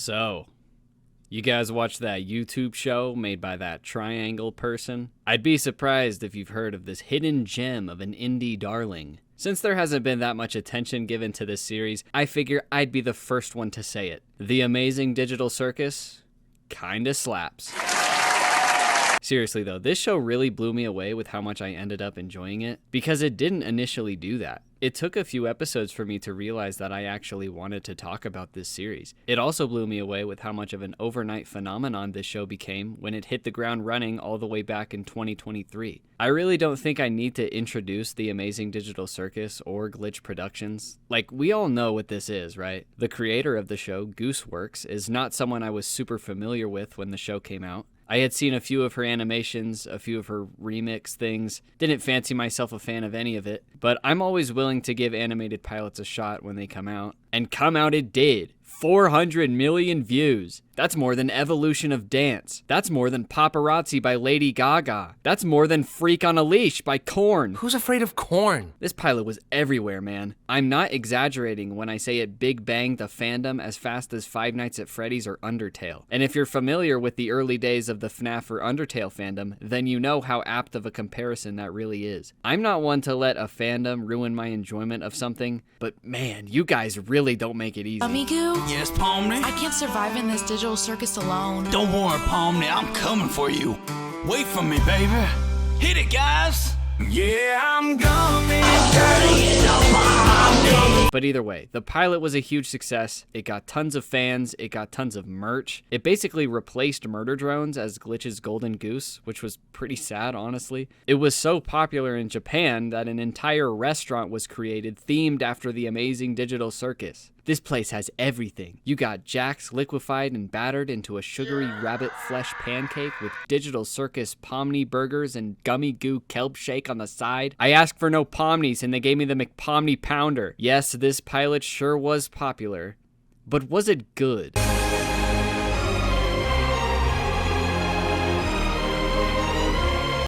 So, you guys watch that YouTube show made by that triangle person? I'd be surprised if you've heard of this hidden gem of an indie darling. Since there hasn't been that much attention given to this series, I figure I'd be the first one to say it. The Amazing Digital Circus kinda slaps. Seriously though, this show really blew me away with how much I ended up enjoying it, because it didn't initially do that. It took a few episodes for me to realize that I actually wanted to talk about this series. It also blew me away with how much of an overnight phenomenon this show became when it hit the ground running all the way back in 2023. I really don't think I need to introduce the Amazing Digital Circus or Glitch Productions. Like, we all know what this is, right? The creator of the show, Gooseworks, is not someone I was super familiar with when the show came out. I had seen a few of her animations, a few of her remix things, didn't fancy myself a fan of any of it, but I'm always willing to give animated pilots a shot when they come out. And come out it did. 400 million views. That's more than Evolution of Dance. That's more than Paparazzi by Lady Gaga. That's more than Freak on a Leash by Korn. Who's afraid of corn? This pilot was everywhere, man. I'm not exaggerating when I say it big banged the fandom as fast as Five Nights at Freddy's or Undertale. And if you're familiar with the early days of the FNAF or Undertale fandom, then you know how apt of a comparison that really is. I'm not one to let a fandom ruin my enjoyment of something, but man, you guys really don't make it easy. Amigu? Yes, POMNI? I can't survive in this digital circus alone. Don't worry, POMNI, I'm coming for you. Wait for me, baby. Hit it, guys. Yeah, I'm coming. But either way, the pilot was a huge success. It got tons of fans, it got tons of merch. It basically replaced Murder Drones as Glitch's Golden Goose, which was pretty sad, honestly. It was so popular in Japan that an entire restaurant was created themed after the Amazing Digital Circus. This place has everything. You got Jax liquefied and battered into a sugary rabbit flesh pancake with Digital Circus POMNI burgers and gummy goo kelp shake on the side. I asked for no POMNIs and they gave me the McPomni Pounder. Yes, this pilot sure was popular, but was it good?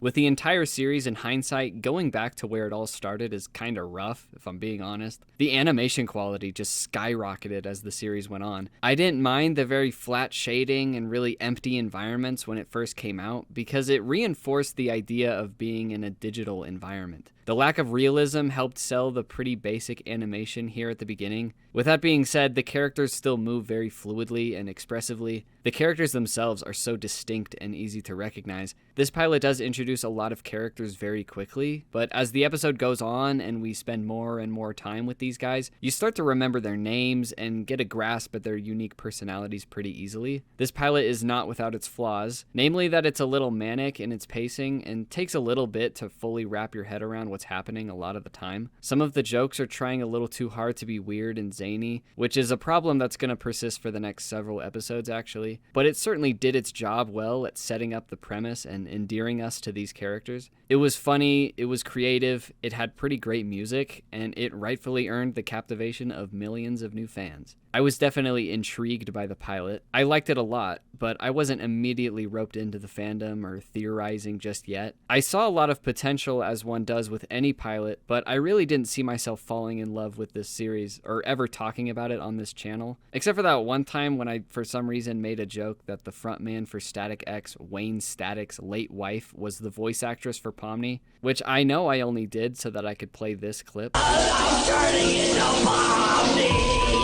With the entire series in hindsight, going back to where it all started is kinda rough, if I'm being honest. The animation quality just skyrocketed as the series went on. I didn't mind the very flat shading and really empty environments when it first came out, because it reinforced the idea of being in a digital environment. The lack of realism helped sell the pretty basic animation here at the beginning. With that being said, the characters still move very fluidly and expressively. The characters themselves are so distinct and easy to recognize. This pilot does introduce a lot of characters very quickly, but as the episode goes on and we spend more and more time with these guys, you start to remember their names and get a grasp at their unique personalities pretty easily. This pilot is not without its flaws, namely that it's a little manic in its pacing and takes a little bit to fully wrap your head around what's happening a lot of the time. Some of the jokes are trying a little too hard to be weird and zany, which is a problem that's going to persist for the next several episodes actually, but it certainly did its job well at setting up the premise and endearing us to these characters. It was funny, it was creative, it had pretty great music, and it rightfully earned the captivation of millions of new fans. I was definitely intrigued by the pilot. I liked it a lot, but I wasn't immediately roped into the fandom or theorizing just yet. I saw a lot of potential as one does with any pilot, but I really didn't see myself falling in love with this series or ever talking about it on this channel. Except for that one time when I, for some reason, made a joke that the frontman for Static X, Wayne Static's late wife, was the voice actress for POMNI, which I know I only did so that I could play this clip.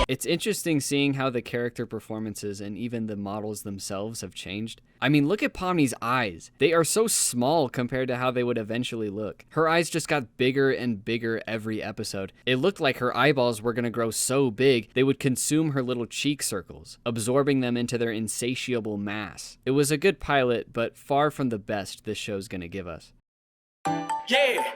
It's interesting seeing how the character performances and even the models themselves have changed. I mean, look at POMNI's eyes. They are so small compared to how they would eventually look. Her eyes just got bigger and bigger every episode. It looked like her eyeballs were gonna grow so big they would consume her little cheek circles, absorbing them into their insatiable mass. It was a good pilot, but far from the best this show's gonna give us. Yeah,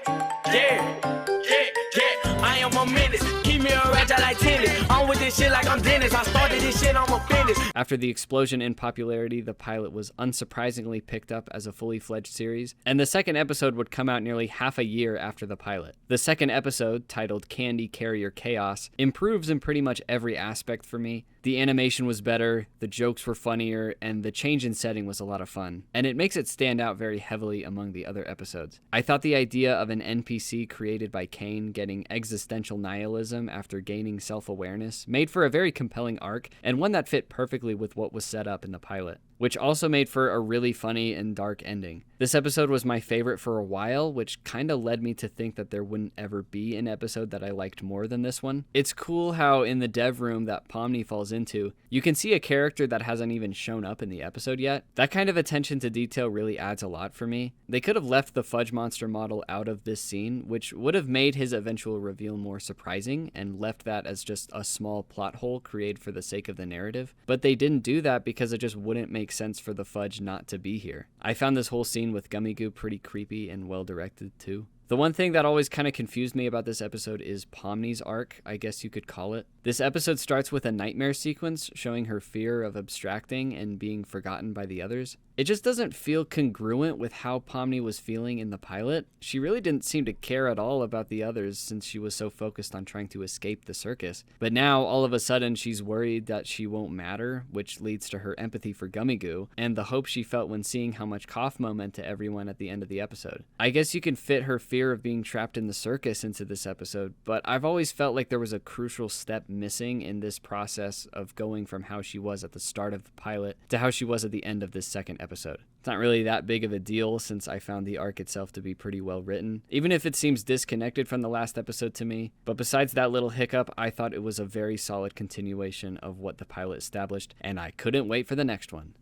I am a menace. Keep me a ratchet like tennis. I'm with this shit like I'm Dennis. I started this shit, I'm a finish. After the explosion in popularity, the pilot was unsurprisingly picked up as a fully fledged series, and the second episode would come out nearly half a year after the pilot. The second episode, titled Candy Carrier Chaos, improves in pretty much every aspect for me. The animation was better, the jokes were funnier, and the change in setting was a lot of fun. And it makes it stand out very heavily among the other episodes. I thought the idea of an NPC created by Kane getting existential nihilism after gaining self-awareness made for a very compelling arc, and one that fit perfectly with what was set up in the pilot, which also made for a really funny and dark ending. This episode was my favorite for a while, which kinda led me to think that there wouldn't ever be an episode that I liked more than this one. It's cool how in the dev room that POMNI falls into, you can see a character that hasn't even shown up in the episode yet. That kind of attention to detail really adds a lot for me. They could have left the Fudge Monster model out of this scene, which would have made his eventual reveal more surprising and left that as just a small plot hole created for the sake of the narrative. But they didn't do that because it just wouldn't make sense for the Fudge not to be here. I found this whole scene with Gummy Goo pretty creepy and well directed too. The one thing that always kind of confused me about this episode is POMNI's arc, I guess you could call it. This episode starts with a nightmare sequence showing her fear of abstracting and being forgotten by the others. It just doesn't feel congruent with how POMNI was feeling in the pilot. She really didn't seem to care at all about the others since she was so focused on trying to escape the circus. But now, all of a sudden, she's worried that she won't matter, which leads to her empathy for Gummy Goo, and the hope she felt when seeing how much Kaufmo meant to everyone at the end of the episode. I guess you can fit her fear of being trapped in the circus into this episode, but I've always felt like there was a crucial step missing in this process of going from how she was at the start of the pilot to how she was at the end of this second episode. It's not really that big of a deal since I found the arc itself to be pretty well written, even if it seems disconnected from the last episode to me. But besides that little hiccup, I thought it was a very solid continuation of what the pilot established, and I couldn't wait for the next one.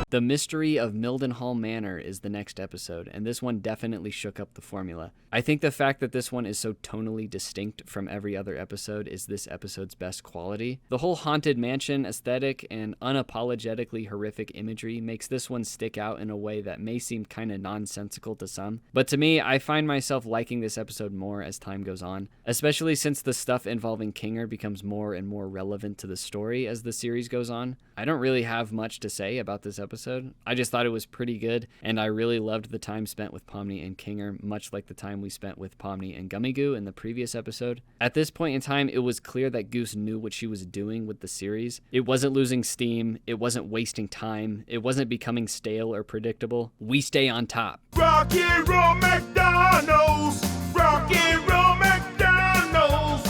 The Mystery of Mildenhall Manor is the next episode, and this one definitely shook up the formula. I think the fact that this one is so tonally distinct from every other episode is this episode's best quality. The whole haunted mansion aesthetic and unapologetically horrific imagery makes this one stick out in a way that may seem kinda nonsensical to some. But to me, I find myself liking this episode more as time goes on, especially since the stuff involving Kinger becomes more and more relevant to the story as the series goes on. I don't really have much to say about this episode. I just thought it was pretty good, and I really loved the time spent with POMNI and Kinger, much like the time we spent with POMNI and Gummy Goo in the previous episode. At this point in time, it was clear that Goose knew what she was doing with the series. It wasn't losing steam, it wasn't wasting time, it wasn't becoming stale or predictable. We stay on top. Rock and roll McDonald's! Rock and roll McDonald's!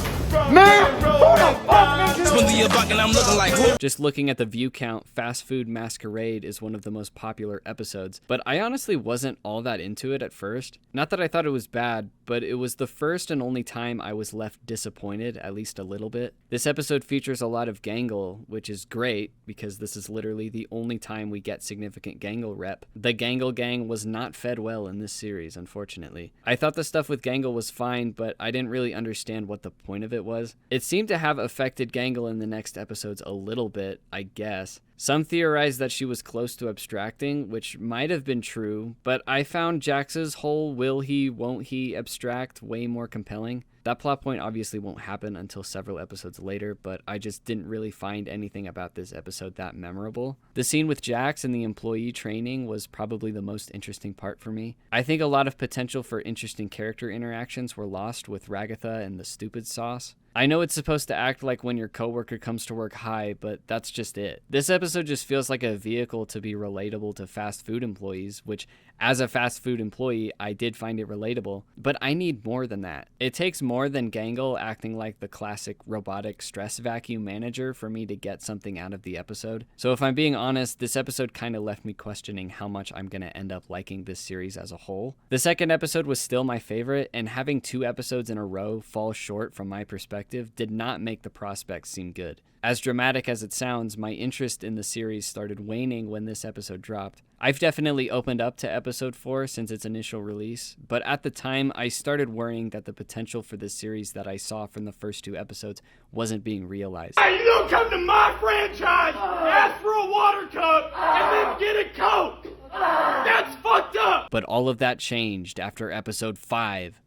Man, who the fuck makes this? I'm looking like who? Just looking at the view count, Fast Food Masquerade is one of the most popular episodes, but I honestly wasn't all that into it at first. Not that I thought it was bad, but it was the first and only time I was left disappointed, at least a little bit. This episode features a lot of Gangle, which is great, because this is literally the only time we get significant Gangle rep. The Gangle gang was not fed well in this series, unfortunately. I thought the stuff with Gangle was fine, but I didn't really understand what the point of it was. It seemed to have affected Gangle in the next episodes a little bit, I guess. Some theorized that she was close to abstracting, which might have been true, but I found Jax's whole will he, won't he abstract way more compelling. That plot point obviously won't happen until several episodes later, but I just didn't really find anything about this episode that memorable. The scene with Jax and the employee training was probably the most interesting part for me. I think a lot of potential for interesting character interactions were lost with Ragatha and the stupid sauce. I know it's supposed to act like when your coworker comes to work high, but that's just it. This episode just feels like a vehicle to be relatable to fast food employees, which as a fast food employee, I did find it relatable, but I need more than that. It takes more than Gangle acting like the classic robotic stress vacuum manager for me to get something out of the episode. So if I'm being honest, this episode kind of left me questioning how much I'm going to end up liking this series as a whole. The second episode was still my favorite, and having 2 episodes in a row fall short from my perspective did not make the prospects seem good. As dramatic as it sounds, my interest in the series started waning when this episode dropped. I've definitely opened up to episode 4 since its initial release, but at the time I started worrying that the potential for this series that I saw from the first 2 episodes wasn't being realized. Hey, you don't come to my franchise, ask for a water cup, and then get a Coke! That's fucked up! But all of that changed after episode 5.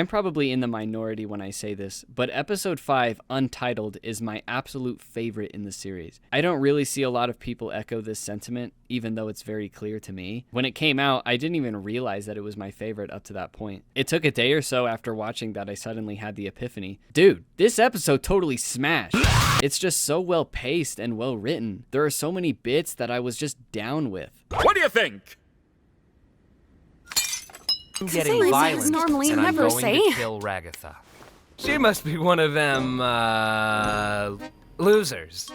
I'm probably in the minority when I say this, but episode 5, Untitled, is my absolute favorite in the series. I don't really see a lot of people echo this sentiment, even though it's very clear to me. When it came out, I didn't even realize that it was my favorite up to that point. It took a day or so after watching that I suddenly had the epiphany. Dude, this episode totally smashed. It's just so well paced and well written. There are so many bits that I was just down with. What do you think? Getting Something violent, I normally and I'm never going say. to kill Ragatha. She must be one of them, losers.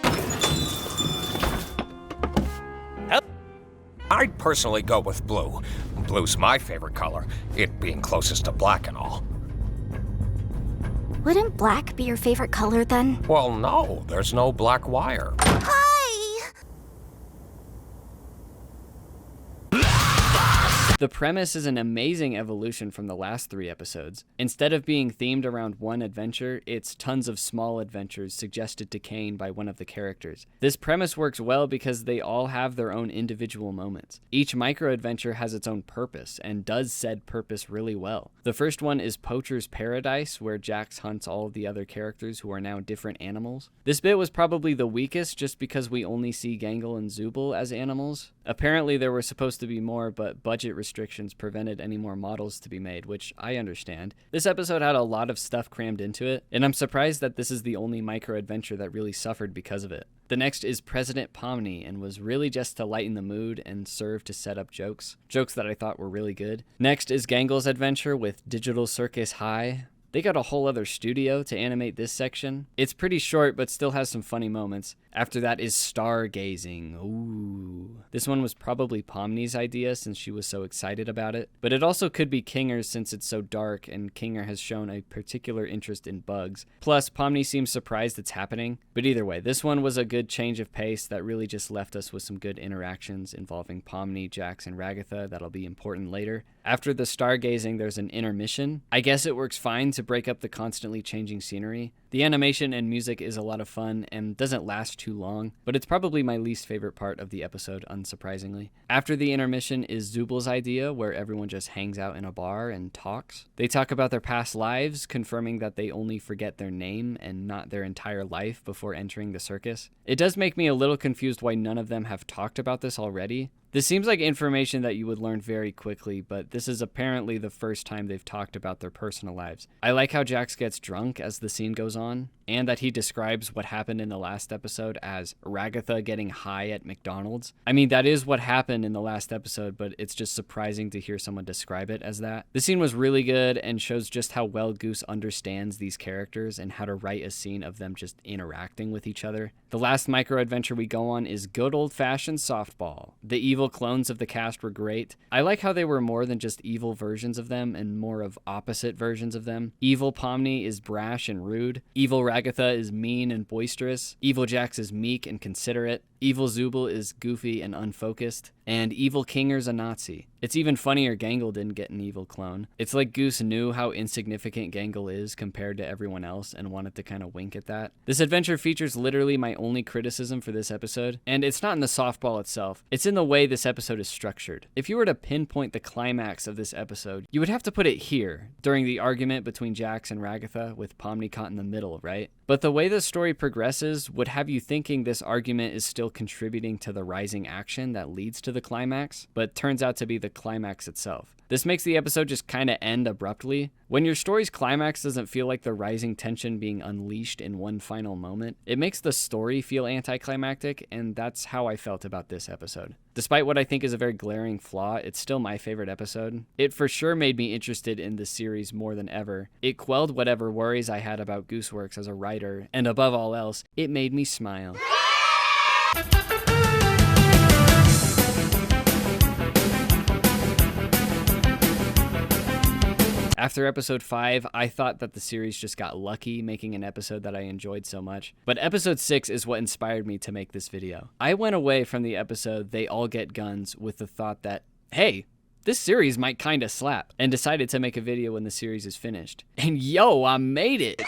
I'd personally go with blue. Blue's my favorite color, it being closest to black and all. Wouldn't black be your favorite color then? Well, no, there's no black wire. Hi! The premise is an amazing evolution from the last 3 episodes. Instead of being themed around one adventure, it's tons of small adventures suggested to Kane by one of the characters. This premise works well because they all have their own individual moments. Each micro-adventure has its own purpose, and does said purpose really well. The first one is Poacher's Paradise, where Jax hunts all of the other characters who are now different animals. This bit was probably the weakest just because we only see Gangle and Zooble as animals. Apparently there were supposed to be more, but budget restrictions prevented any more models to be made, which I understand. This episode had a lot of stuff crammed into it, and I'm surprised that this is the only micro-adventure that really suffered because of it. The next is President POMNI, and was really just to lighten the mood and serve to set up jokes that I thought were really good. Next is Gangle's adventure with Digital Circus High. They got a whole other studio to animate this section. It's pretty short, but still has some funny moments. After that is Stargazing. Ooh. This one was probably POMNI's idea since she was so excited about it. But it also could be Kinger's since it's so dark and Kinger has shown a particular interest in bugs. Plus, POMNI seems surprised it's happening. But either way, this one was a good change of pace that really just left us with some good interactions involving POMNI, Jax, and Ragatha that'll be important later. After the Stargazing, there's an intermission. I guess it works fine to break up the constantly changing scenery. The animation and music is a lot of fun and doesn't last too long, but it's probably my least favorite part of the episode, unsurprisingly. After the intermission is Zooble's idea, where everyone just hangs out in a bar and talks. They talk about their past lives, confirming that they only forget their name and not their entire life before entering the circus. It does make me a little confused why none of them have talked about this already. This seems like information that you would learn very quickly, but this is apparently the first time they've talked about their personal lives. I like how Jax gets drunk as the scene goes on, and that he describes what happened in the last episode as Ragatha getting high at McDonald's. I mean, that is what happened in the last episode, but it's just surprising to hear someone describe it as that. The scene was really good and shows just how well Goose understands these characters and how to write a scene of them just interacting with each other. The last micro-adventure we go on is good old-fashioned softball. The evil clones of the cast were great. I like how they were more than just evil versions of them and more of opposite versions of them. Evil POMNI is brash and rude. Evil Ragatha is mean and boisterous. Evil Jax is meek and considerate. Evil Zooble is goofy and unfocused. And Evil Kinger's a Nazi. It's even funnier Gangle didn't get an evil clone. It's like Goose knew how insignificant Gangle is compared to everyone else and wanted to kind of wink at that. This adventure features literally my only criticism for this episode, and it's not in the softball itself. It's in the way this episode is structured. If you were to pinpoint the climax of this episode, you would have to put it here, during the argument between Jax and Ragatha with POMNI caught in the middle, right? But the way the story progresses would have you thinking this argument is still contributing to the rising action that leads to the climax, but turns out to be the climax itself. This makes the episode just kind of end abruptly. When your story's climax doesn't feel like the rising tension being unleashed in one final moment, it makes the story feel anticlimactic, and that's how I felt about this episode. Despite what I think is a very glaring flaw, it's still my favorite episode. It for sure made me interested in this series more than ever. It quelled whatever worries I had about Gooseworks as a writer, and above all else, it made me smile. After episode 5, I thought that the series just got lucky making an episode that I enjoyed so much. But episode 6 is what inspired me to make this video. I went away from the episode They All Get Guns with the thought that, hey, this series might kinda slap, and decided to make a video when the series is finished. And yo, I made it!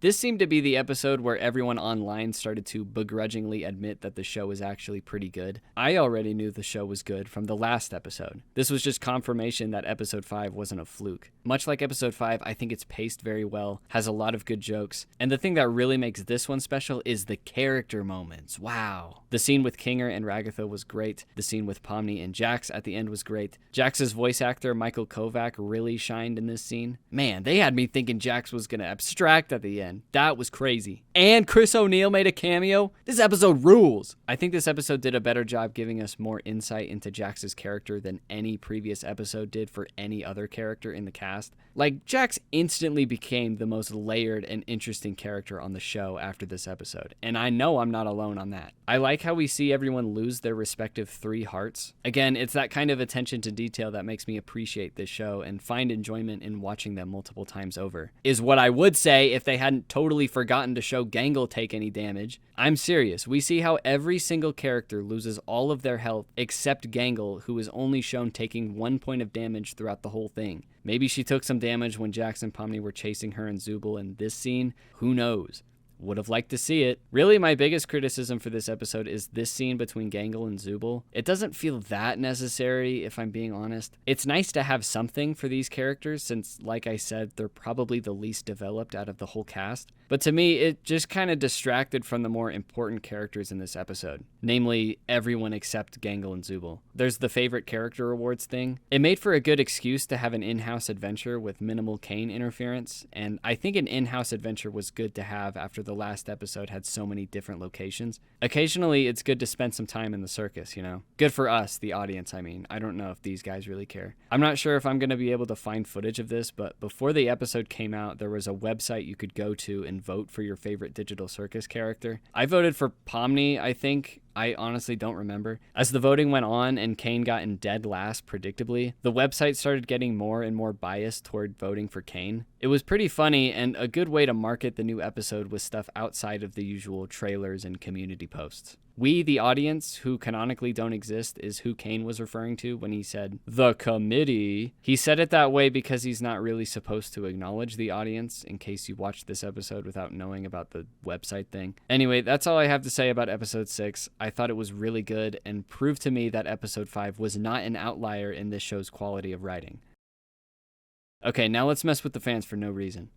This seemed to be the episode where everyone online started to begrudgingly admit that the show is actually pretty good. I already knew the show was good from the last episode. This was just confirmation that episode 5 wasn't a fluke. Much like episode 5, I think it's paced very well, has a lot of good jokes, and the thing that really makes this one special is the character moments. Wow. The scene with Kinger and Ragatha was great. The scene with Pomni and Jax at the end was great. Jax's voice actor, Michael Kovac, really shined in this scene. Man, they had me thinking Jax was gonna abstract at the end. That was crazy. And Chris O'Neill made a cameo. This episode rules. I think this episode did a better job giving us more insight into Jax's character than any previous episode did for any other character in the cast. Like, Jax instantly became the most layered and interesting character on the show after this episode, and I know I'm not alone on that. I like how we see everyone lose their respective 3 hearts. Again, it's that kind of attention to detail that makes me appreciate this show and find enjoyment in watching them multiple times over. Is what I would say if they hadn't totally forgotten to show Gangle take any damage. I'm serious. We see how every single character loses all of their health except Gangle, who is only shown taking 1 point of damage throughout the whole thing. Maybe she took some damage when Jax and Pomni were chasing her and Zubul in this scene. Who knows? Would have liked to see it. Really, my biggest criticism for this episode is this scene between Gangle and Zubul. It doesn't feel that necessary, if I'm being honest. It's nice to have something for these characters since, like I said, they're probably the least developed out of the whole cast. But to me, it just kind of distracted from the more important characters in this episode. Namely, everyone except Gangle and Zubul. There's the favorite character awards thing. It made for a good excuse to have an in-house adventure with minimal Kane interference, and I think an in-house adventure was good to have after the last episode had so many different locations. Occasionally, it's good to spend some time in the circus, you know? Good for us, the audience, I mean. I don't know if these guys really care. I'm not sure if I'm going to be able to find footage of this, but before the episode came out, there was a website you could go to and vote for your favorite Digital Circus character. I voted for Pomni, I think. I honestly don't remember. As the voting went on and Kane got in dead last, predictably, the website started getting more and more biased toward voting for Kane. It was pretty funny and a good way to market the new episode with stuff outside of the usual trailers and community posts. We, the audience, who canonically don't exist, is who Kane was referring to when he said, "the committee." He said it that way because he's not really supposed to acknowledge the audience, in case you watched this episode without knowing about the website thing. Anyway, that's all I have to say about episode 6. I thought it was really good and proved to me that episode 5 was not an outlier in this show's quality of writing. Okay, now let's mess with the fans for no reason.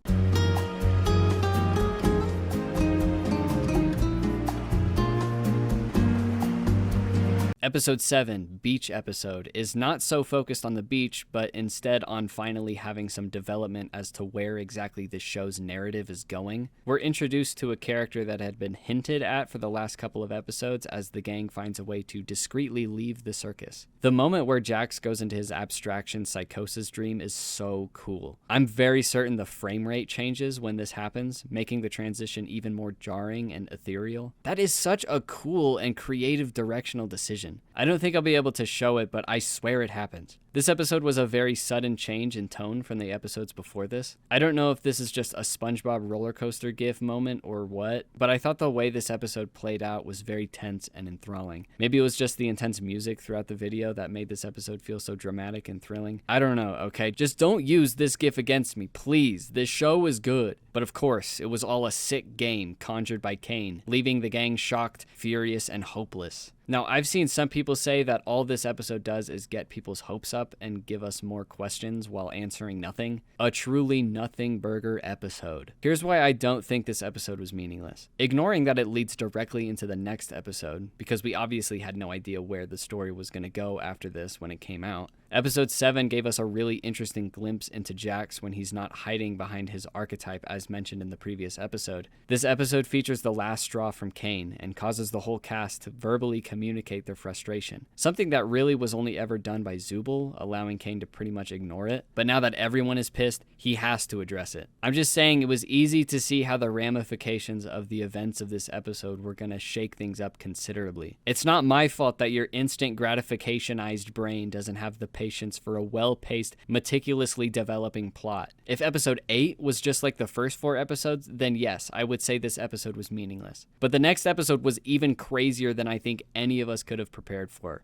Episode 7, Beach Episode, is not so focused on the beach, but instead on finally having some development as to where exactly this show's narrative is going. We're introduced to a character that had been hinted at for the last couple of episodes as the gang finds a way to discreetly leave the circus. The moment where Jax goes into his abstraction psychosis dream is so cool. I'm very certain the frame rate changes when this happens, making the transition even more jarring and ethereal. That is such a cool and creative directional decision. I don't think I'll be able to show it, but I swear it happened. This episode was a very sudden change in tone from the episodes before this. I don't know if this is just a SpongeBob roller coaster gif moment or what, but I thought the way this episode played out was very tense and enthralling. Maybe it was just the intense music throughout the video that made this episode feel so dramatic and thrilling. I don't know, okay? Just don't use this gif against me, please. This show is good. But of course, it was all a sick game conjured by Kane, leaving the gang shocked, furious, and hopeless. Now, I've seen some people say that all this episode does is get people's hopes up and give us more questions while answering nothing. A truly nothing burger episode. Here's why I don't think this episode was meaningless. Ignoring that it leads directly into the next episode, because we obviously had no idea where the story was going to go after this when it came out. Episode 7 gave us a really interesting glimpse into Jax when he's not hiding behind his archetype as mentioned in the previous episode. This episode features the last straw from Kane and causes the whole cast to verbally communicate their frustration. Something that really was only ever done by Zubul, allowing Kane to pretty much ignore it. But now that everyone is pissed, he has to address it. I'm just saying it was easy to see how the ramifications of the events of this episode were going to shake things up considerably. It's not my fault that your instant gratificationized brain doesn't have the patience for a well-paced, meticulously developing plot. If episode 8 was just like the first 4 episodes, then yes, I would say this episode was meaningless. But the next episode was even crazier than I think any of us could have prepared for.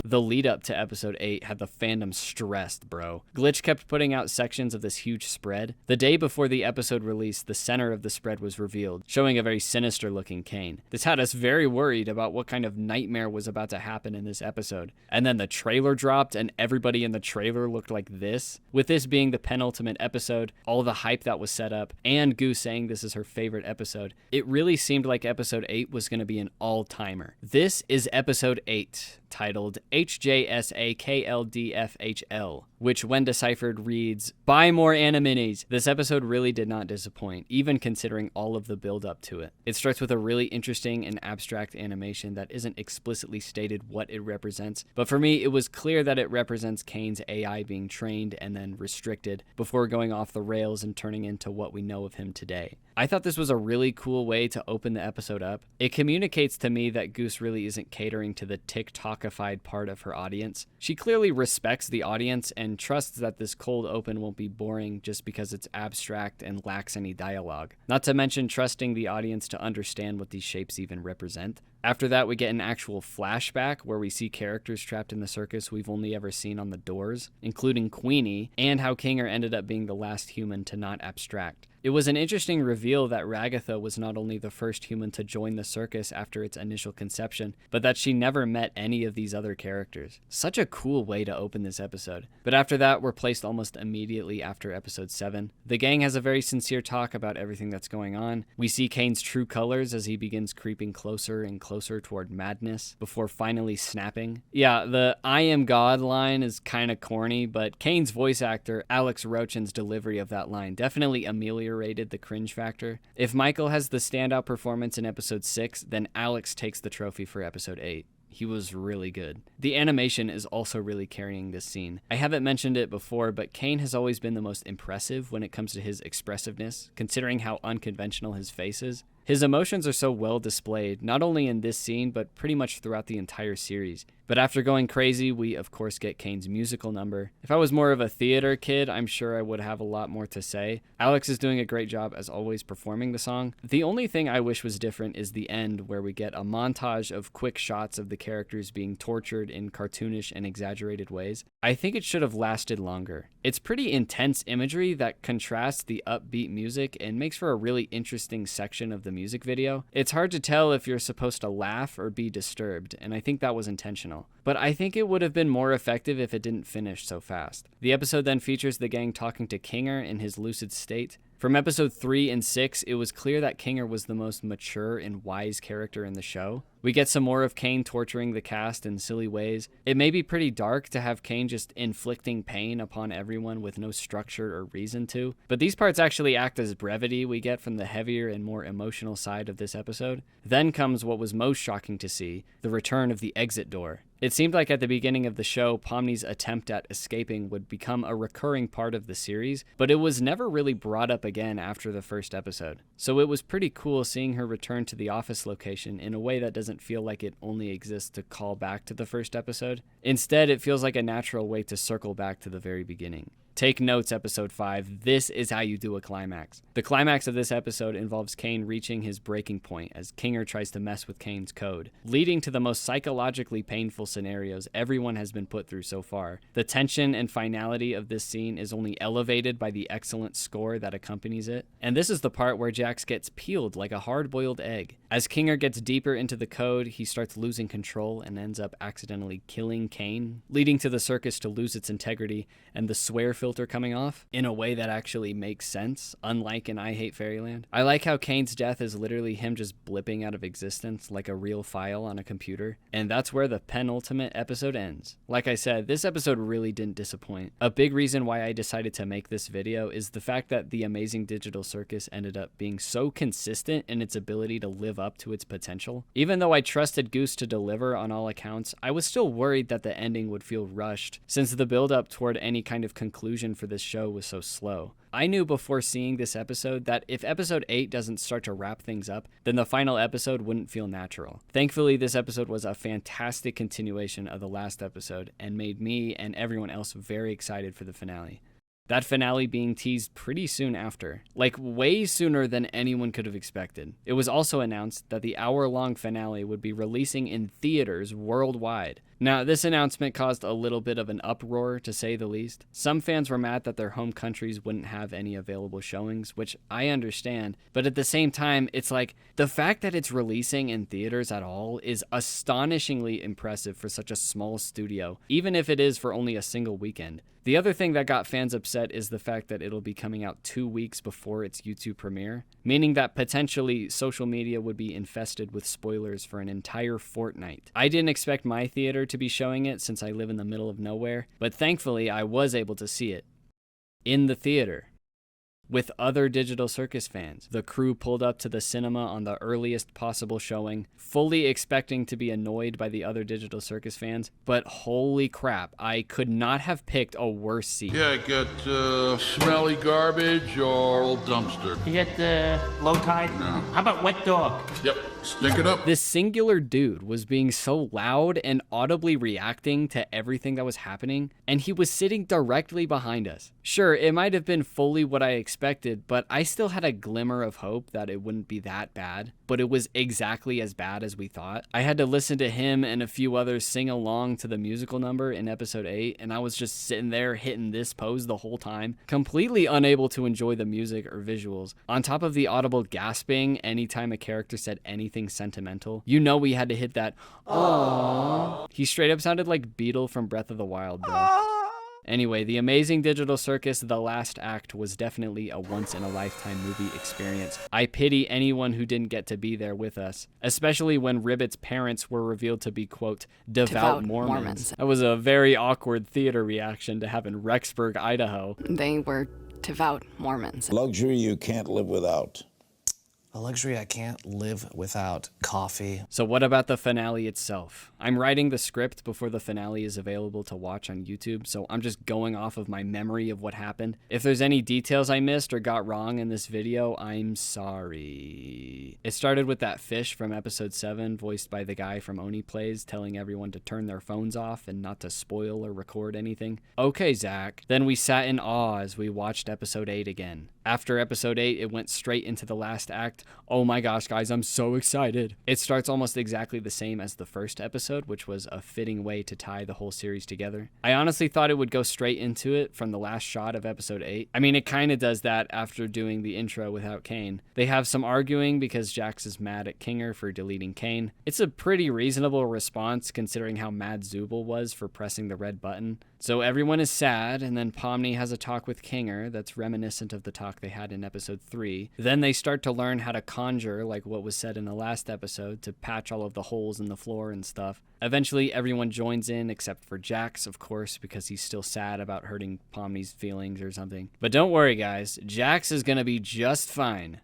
The lead up to episode 8 had the fandom stressed, bro. Glitch kept putting out sections of this huge spread. The day before the episode release, the center of the spread was revealed, showing a very sinister looking Kane. This had us very worried about what kind of nightmare was about to happen in this episode. And then the trailer dropped and everybody in the trailer looked like this. With this being the penultimate episode, all the hype that was set up, and Goose saying this is her favorite episode, it really seemed like episode 8 was going to be an all-timer. This is episode 8, titled HJSAKLDFHL, which when deciphered reads, "Buy more Animinis." This episode really did not disappoint, even considering all of the build up to it. It starts with a really interesting and abstract animation that isn't explicitly stated what it represents, but for me it was clear that it represents Kane's AI being trained and then restricted before going off the rails and turning into what we know of him today. I thought this was a really cool way to open the episode up. It communicates to me that Goose really isn't catering to the TikTokified part of her audience. She clearly respects the audience and trusts that this cold open won't be boring just because it's abstract and lacks any dialogue. Not to mention trusting the audience to understand what these shapes even represent. After that, we get an actual flashback where we see characters trapped in the circus we've only ever seen on the doors, including Queenie, and how Kinger ended up being the last human to not abstract. It was an interesting reveal that Ragatha was not only the first human to join the circus after its initial conception, but that she never met any of these other characters. Such a cool way to open this episode. But after that, we're placed almost immediately after episode 7. The gang has a very sincere talk about everything that's going on. We see Kane's true colors as he begins creeping closer and closer toward madness before finally snapping. Yeah, the "I am God" line is kind of corny, but Kane's voice actor, Alex Rochin's delivery of that line definitely ameliorated the cringe factor. If Michael has the standout performance in episode 6, then Alex takes the trophy for episode 8. He was really good. The animation is also really carrying this scene. I haven't mentioned it before, but Kane has always been the most impressive when it comes to his expressiveness, considering how unconventional his face is. His emotions are so well displayed, not only in this scene, but pretty much throughout the entire series. But after going crazy, we of course get Kane's musical number. If I was more of a theater kid, I'm sure I would have a lot more to say. Alex is doing a great job as always performing the song. The only thing I wish was different is the end, where we get a montage of quick shots of the characters being tortured in cartoonish and exaggerated ways. I think it should have lasted longer. It's pretty intense imagery that contrasts the upbeat music and makes for a really interesting section of the music video. It's hard to tell if you're supposed to laugh or be disturbed, and I think that was intentional. But I think it would have been more effective if it didn't finish so fast. The episode then features the gang talking to Kinger in his lucid state. From episode 3 and 6, it was clear that Kinger was the most mature and wise character in the show. We get some more of Kane torturing the cast in silly ways. It may be pretty dark to have Kane just inflicting pain upon everyone with no structure or reason to, but these parts actually act as brevity we get from the heavier and more emotional side of this episode. Then comes what was most shocking to see, the return of the exit door. It seemed like at the beginning of the show, POMNI's attempt at escaping would become a recurring part of the series, but it was never really brought up again after the first episode. So it was pretty cool seeing her return to the office location in a way that doesn't feel like it only exists to call back to the first episode. Instead, it feels like a natural way to circle back to the very beginning. Take notes, episode 5. This is how you do a climax. The climax of this episode involves Kane reaching his breaking point as Kinger tries to mess with Kane's code, leading to the most psychologically painful scenarios everyone has been put through so far. The tension and finality of this scene is only elevated by the excellent score that accompanies it. And this is the part where Jax gets peeled like a hard-boiled egg. As Kinger gets deeper into the code, he starts losing control and ends up accidentally killing Kane, leading to the circus to lose its integrity and the swear filter coming off in a way that actually makes sense, unlike in I Hate Fairyland. I like how Kane's death is literally him just blipping out of existence like a real file on a computer, and that's where the penultimate episode ends. Like I said, this episode really didn't disappoint. A big reason why I decided to make this video is the fact that the Amazing Digital Circus ended up being so consistent in its ability to live up to its potential. Even though I trusted Goose to deliver on all accounts, I was still worried that the ending would feel rushed, since the build-up toward any kind of conclusion for this show was so slow. I knew before seeing this episode that if episode 8 doesn't start to wrap things up, then the final episode wouldn't feel natural. Thankfully, this episode was a fantastic continuation of the last episode and made me and everyone else very excited for the finale. That finale being teased pretty soon after, like way sooner than anyone could have expected. It was also announced that the hour-long finale would be releasing in theaters worldwide. Now, this announcement caused a little bit of an uproar, to say the least. Some fans were mad that their home countries wouldn't have any available showings, which I understand, but at the same time, it's like, the fact that it's releasing in theaters at all is astonishingly impressive for such a small studio, even if it is for only a single weekend. The other thing that got fans upset is the fact that it'll be coming out 2 weeks before its YouTube premiere, meaning that potentially social media would be infested with spoilers for an entire fortnight. I didn't expect my theater to be showing it since I live in the middle of nowhere, but thankfully I was able to see it in the theater with other Digital Circus fans. The crew pulled up to the cinema on the earliest possible showing, fully expecting to be annoyed by the other Digital Circus fans, but holy crap, I could not have picked a worse seat. Yeah, get smelly garbage or old dumpster. You get low tide? No. How about wet dog? Yep, stick it up. This singular dude was being so loud and audibly reacting to everything that was happening, and he was sitting directly behind us. Sure, it might have been fully what I expected, but I still had a glimmer of hope that it wouldn't be that bad, but it was exactly as bad as we thought. I had to listen to him and a few others sing along to the musical number in episode 8, and I was just sitting there hitting this pose the whole time, completely unable to enjoy the music or visuals. On top of the audible gasping anytime a character said anything sentimental, you know we had to hit that aww. He straight up sounded like Beetle from Breath of the Wild, bro. Anyway, the Amazing Digital Circus The Last Act was definitely a once-in-a-lifetime movie experience. I pity anyone who didn't get to be there with us, especially when Ribbit's parents were revealed to be, quote, devout Mormons. That was a very awkward theater reaction to have in Rexburg, Idaho. They were devout Mormons. Luxury you can't live without. A luxury I can't live without: coffee. So what about the finale itself? I'm writing the script before the finale is available to watch on YouTube, so I'm just going off of my memory of what happened. If there's any details I missed or got wrong in this video, I'm sorry. It started with that fish from episode 7, voiced by the guy from Oni Plays, telling everyone to turn their phones off and not to spoil or record anything. Okay, Zach. Then we sat in awe as we watched episode 8 again. After episode 8, it went straight into the last act. Oh my gosh, guys, I'm so excited. It starts almost exactly the same as the first episode, which was a fitting way to tie the whole series together. I honestly thought it would go straight into it from the last shot of episode 8. I mean, it kind of does that after doing the intro without Kane. They have some arguing because Jax is mad at Kinger for deleting Kane. It's a pretty reasonable response considering how mad Zubul was for pressing the red button. So everyone is sad, and then POMNI has a talk with Kinger that's reminiscent of the talk they had in episode 3. Then they start to learn how to conjure, like what was said in the last episode, to patch all of the holes in the floor and stuff. Eventually, everyone joins in, except for Jax, of course, because he's still sad about hurting POMNI's feelings or something. But don't worry, guys. Jax is gonna be just fine.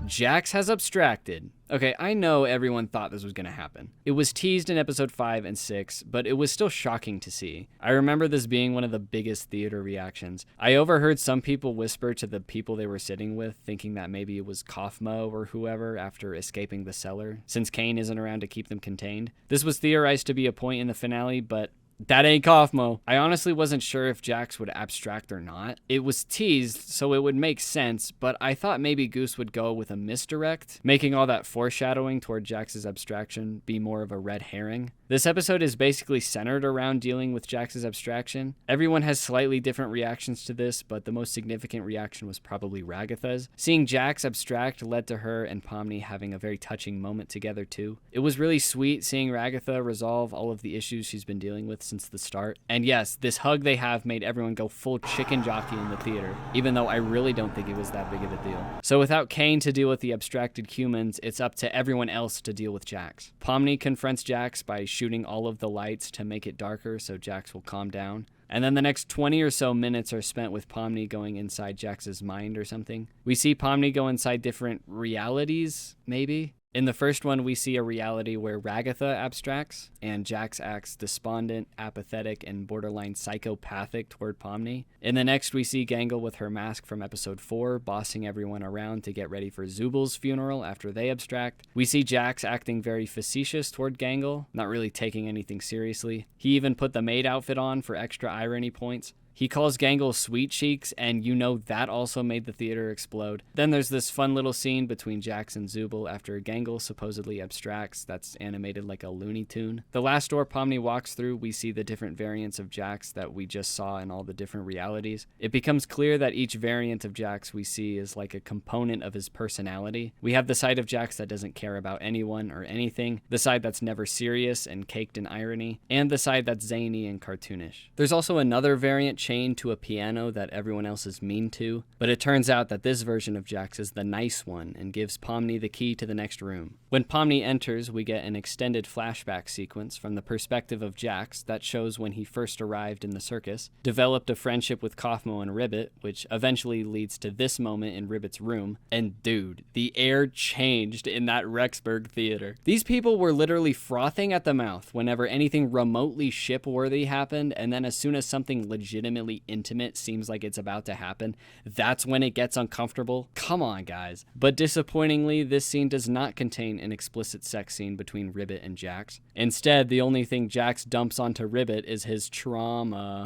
Jax has abstracted. Okay, I know everyone thought this was going to happen. It was teased in episode 5 and 6, but it was still shocking to see. I remember this being one of the biggest theater reactions. I overheard some people whisper to the people they were sitting with, thinking that maybe it was Kaufmo or whoever after escaping the cellar, since Kane isn't around to keep them contained. This was theorized to be a point in the finale, but that ain't Kaufmo. I honestly wasn't sure if Jax would abstract or not. It was teased, so it would make sense, but I thought maybe Goose would go with a misdirect, making all that foreshadowing toward Jax's abstraction be more of a red herring. This episode is basically centered around dealing with Jax's abstraction. Everyone has slightly different reactions to this, but the most significant reaction was probably Ragatha's. Seeing Jax abstract led to her and POMNI having a very touching moment together too. It was really sweet seeing Ragatha resolve all of the issues she's been dealing with since the start. And yes, this hug they have made everyone go full chicken jockey in the theater, even though I really don't think it was that big of a deal. So without Kane to deal with the abstracted humans, it's up to everyone else to deal with Jax. POMNI confronts Jax by shooting all of the lights to make it darker so Jax will calm down. And then the next 20 or so minutes are spent with POMNI going inside Jax's mind or something. We see POMNI go inside different realities, maybe? In the first one, we see a reality where Ragatha abstracts, and Jax acts despondent, apathetic, and borderline psychopathic toward POMNI. In the next, we see Gangle with her mask from episode 4, bossing everyone around to get ready for Zubul's funeral after they abstract. We see Jax acting very facetious toward Gangle, not really taking anything seriously. He even put the maid outfit on for extra irony points. He calls Gangle sweet cheeks, and you know that also made the theater explode. Then there's this fun little scene between Jax and Zubul after Gangle supposedly abstracts that's animated like a Looney Tune. The last door Pomni walks through, we see the different variants of Jax that we just saw in all the different realities. It becomes clear that each variant of Jax we see is like a component of his personality. We have the side of Jax that doesn't care about anyone or anything, the side that's never serious and caked in irony, and the side that's zany and cartoonish. There's also another variant chained to a piano that everyone else is mean to, but it turns out that this version of Jax is the nice one and gives Pomni the key to the next room. When Pomni enters, we get an extended flashback sequence from the perspective of Jax that shows when he first arrived in the circus, developed a friendship with Kaufmo and Ribbit, which eventually leads to this moment in Ribbit's room. And dude, the air changed in that Rexburg theater. These people were literally frothing at the mouth whenever anything remotely ship-worthy happened, and then as soon as something legitimately intimate seems like it's about to happen, that's when it gets uncomfortable. Come on, guys. But disappointingly, this scene does not contain an explicit sex scene between Ribbit and Jax. Instead, the only thing Jax dumps onto Ribbit is his trauma.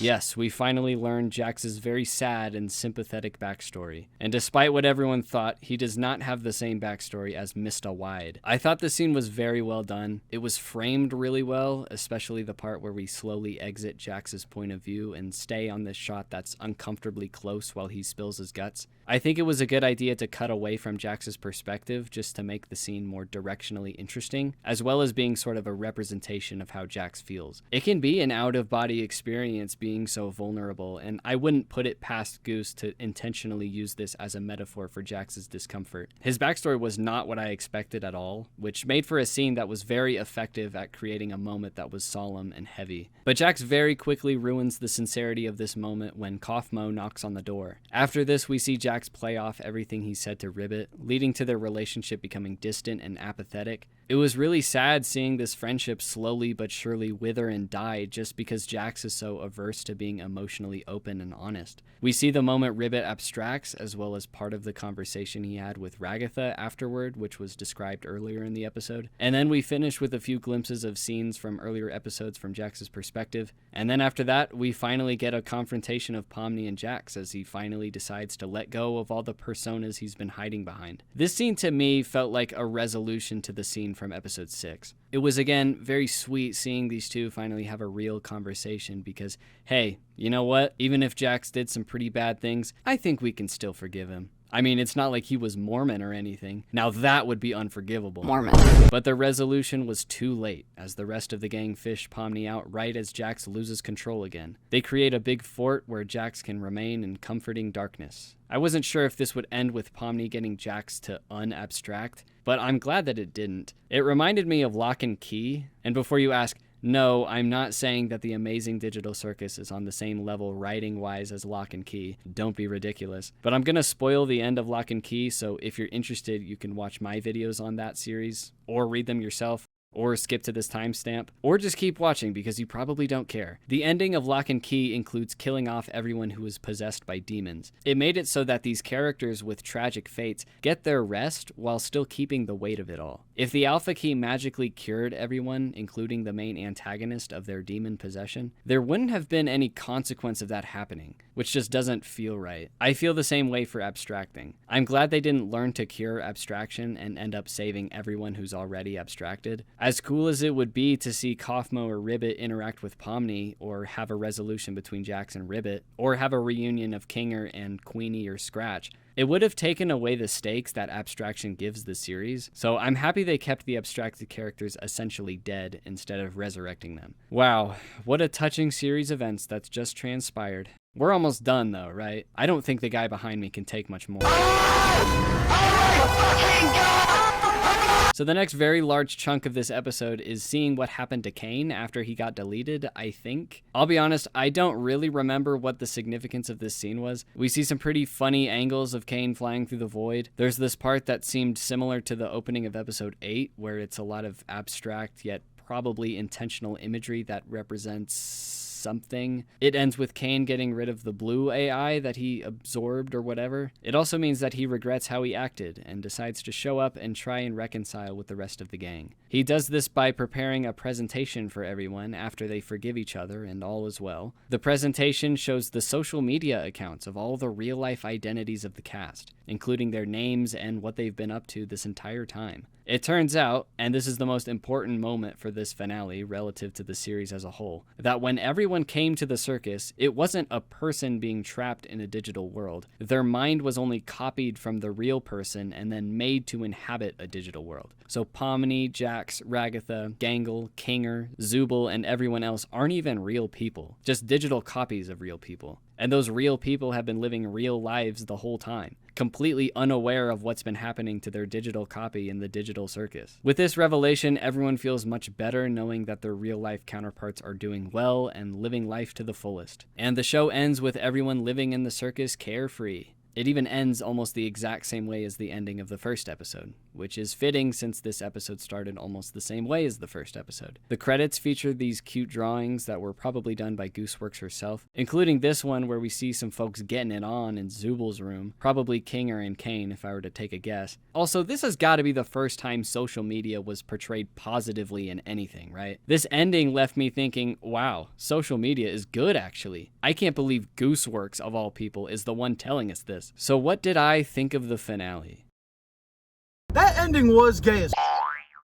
Yes, we finally learned Jax's very sad and sympathetic backstory. And despite what everyone thought, he does not have the same backstory as Mr. Wide. I thought the scene was very well done. It was framed really well, especially the part where we slowly exit Jax's point of view and stay on this shot that's uncomfortably close while he spills his guts. I think it was a good idea to cut away from Jax's perspective just to make the scene more directionally interesting, as well as being sort of a representation of how Jax feels. It can be an out-of-body experience being so vulnerable, and I wouldn't put it past Goose to intentionally use this as a metaphor for Jax's discomfort. His backstory was not what I expected at all, which made for a scene that was very effective at creating a moment that was solemn and heavy. But Jax very quickly ruins the sincerity of this moment when Kaufmo knocks on the door. After this, we see Jax play off everything he said to Ribbit, leading to their relationship becoming distant and apathetic. It was really sad seeing this friendship slowly but surely wither and die just because Jax is so averse to being emotionally open and honest. We see the moment Ribbit abstracts, as well as part of the conversation he had with Ragatha afterward, which was described earlier in the episode. And then we finish with a few glimpses of scenes from earlier episodes from Jax's perspective. And then after that, we finally get a confrontation of Pomni and Jax as he finally decides to let go of all the personas he's been hiding behind. This scene to me felt like a resolution to the scene from episode 6. It was again very sweet seeing these two finally have a real conversation because, hey, you know what? Even if Jax did some pretty bad things, I think we can still forgive him. I mean, it's not like he was Mormon or anything. Now that would be unforgivable. Mormon. But the resolution was too late, as the rest of the gang fish Pomni out right as Jax loses control again. They create a big fort where Jax can remain in comforting darkness. I wasn't sure if this would end with Pomni getting Jax to unabstract, but I'm glad that it didn't. It reminded me of Lock and Key, and before you ask, no, I'm not saying that the Amazing Digital Circus is on the same level writing-wise as Lock and Key. Don't be ridiculous. But I'm gonna spoil the end of Lock and Key, so if you're interested, you can watch my videos on that series, or read them yourself, or skip to this timestamp, or just keep watching because you probably don't care. The ending of Lock and Key includes killing off everyone who is possessed by demons. It made it so that these characters with tragic fates get their rest while still keeping the weight of it all. If the Alpha Key magically cured everyone, including the main antagonist of their demon possession, there wouldn't have been any consequence of that happening, which just doesn't feel right. I feel the same way for abstracting. I'm glad they didn't learn to cure abstraction and end up saving everyone who's already abstracted. As cool as it would be to see Kaufmo or Ribbit interact with Pomni, or have a resolution between Jax and Ribbit, or have a reunion of Kinger and Queenie or Scratch, it would have taken away the stakes that abstraction gives the series, so I'm happy they kept the abstracted characters essentially dead instead of resurrecting them. Wow, what a touching series of events that's just transpired. We're almost done though, right? I don't think the guy behind me can take much more. So the next very large chunk of this episode is seeing what happened to Kane after he got deleted, I think. I'll be honest, I don't really remember what the significance of this scene was. We see some pretty funny angles of Kane flying through the void. There's this part that seemed similar to the opening of episode 8, where it's a lot of abstract yet probably intentional imagery that represents something. It ends with Kane getting rid of the blue AI that he absorbed or whatever. It also means that he regrets how he acted and decides to show up and try and reconcile with the rest of the gang. He does this by preparing a presentation for everyone after they forgive each other and all is well. The presentation shows the social media accounts of all the real-life identities of the cast, including their names and what they've been up to this entire time. It turns out, and this is the most important moment for this finale relative to the series as a whole, that when everyone came to the circus, it wasn't a person being trapped in a digital world. Their mind was only copied from the real person and then made to inhabit a digital world. So POMNI, Jax, Ragatha, Gangle, Kinger, Zubul, and everyone else aren't even real people, just digital copies of real people. And those real people have been living real lives the whole time, completely unaware of what's been happening to their digital copy in the digital circus. With this revelation, everyone feels much better knowing that their real-life counterparts are doing well and living life to the fullest. And the show ends with everyone living in the circus carefree. It even ends almost the exact same way as the ending of the first episode, which is fitting since this episode started almost the same way as the first episode. The credits feature these cute drawings that were probably done by Gooseworks herself, including this one where we see some folks getting it on in Zubul's room, probably Kinger and Kane if I were to take a guess. Also, this has got to be the first time social media was portrayed positively in anything, right? This ending left me thinking, wow, social media is good actually. I can't believe Gooseworks of all people is the one telling us this. So what did I think of the finale? That ending was gay as